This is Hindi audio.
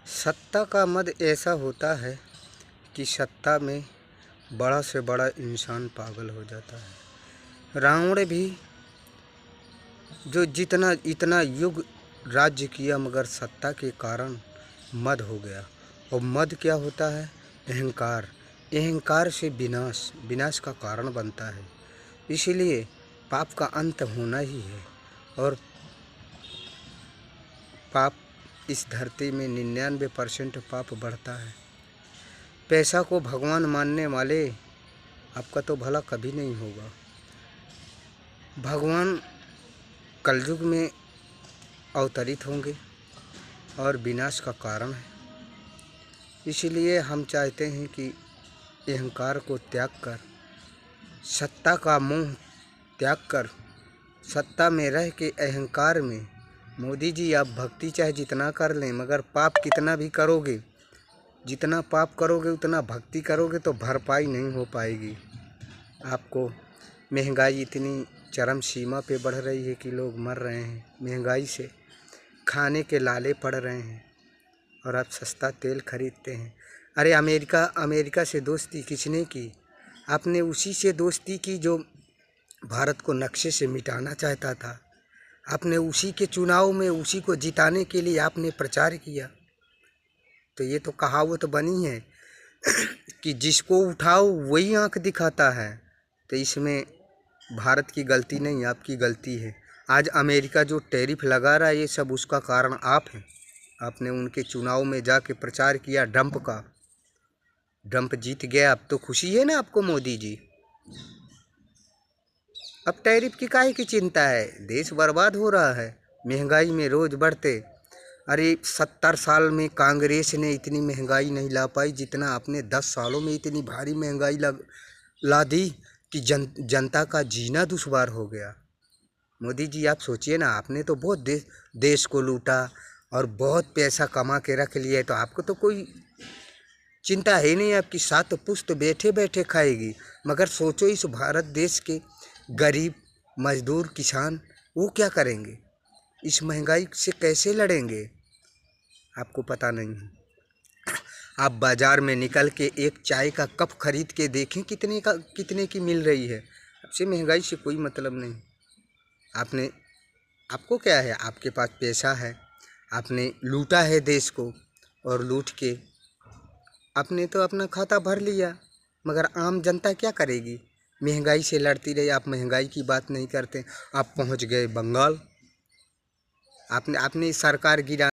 सत्ता का मद ऐसा होता है कि सत्ता में बड़ा से बड़ा इंसान पागल हो जाता है। रावण भी जो जितना इतना युग राज्य किया मगर सत्ता के कारण मद हो गया। और मद क्या होता है? अहंकार। अहंकार से विनाश, विनाश का कारण बनता है। इसीलिए पाप का अंत होना ही है। और पाप इस धरती में 99% पाप बढ़ता है। पैसा को भगवान मानने वाले आपका तो भला कभी नहीं होगा। भगवान कलयुग में अवतरित होंगे और विनाश का कारण है। इसलिए हम चाहते हैं कि अहंकार को त्याग कर, सत्ता का मोह त्याग कर, सत्ता में रह के अहंकार में, मोदी जी आप भक्ति चाहे जितना कर लें मगर पाप कितना भी करोगे, जितना पाप करोगे उतना भक्ति करोगे तो भरपाई नहीं हो पाएगी। आपको महंगाई इतनी चरम सीमा पे बढ़ रही है कि लोग मर रहे हैं महंगाई से, खाने के लाले पड़ रहे हैं और आप सस्ता तेल खरीदते हैं। अरे अमेरिका से दोस्ती किसने की? आपने उसी से दोस्ती की जो भारत को नक्शे से मिटाना चाहता था। आपने उसी के चुनाव में उसी को जिताने के लिए आपने प्रचार किया। तो ये तो कहावत बनी है कि जिसको उठाओ वही आंख दिखाता है। तो इसमें भारत की गलती नहीं, आपकी गलती है। आज अमेरिका जो टैरिफ लगा रहा है ये सब उसका कारण आप हैं। आपने उनके चुनाव में जाके प्रचार किया ट्रंप का, ट्रंप जीत गया। अब तो खुशी है ना आपको मोदी जी। अब टैरिफ की काहे की चिंता है? देश बर्बाद हो रहा है महंगाई में रोज बढ़ते। अरे 70 साल में कांग्रेस ने इतनी महंगाई नहीं ला पाई जितना आपने 10 सालों में इतनी भारी महंगाई ला दी कि जनता का जीना दुश्वार हो गया। मोदी जी आप सोचिए ना, आपने तो बहुत देश को लूटा और बहुत पैसा कमा के रख लिया है। तो आपको तो कोई चिंता है नहीं, आपकी 7 पुश्त बैठे बैठे खाएगी। मगर सोचो इस भारत देश के गरीब मजदूर किसान वो क्या करेंगे? इस महंगाई से कैसे लड़ेंगे? आपको पता नहीं है। आप बाज़ार में निकल के एक चाय का कप खरीद के देखें कितने की मिल रही है। आपसे महंगाई से कोई मतलब नहीं। आपको क्या है? आपके पास पैसा है, आपने लूटा है देश को और लूट के आपने तो अपना खाता भर लिया। मगर आम जनता क्या करेगी? महंगाई से लड़ती रही। आप महंगाई की बात नहीं करते, आप पहुंच गए बंगाल। आपने सरकार गिरा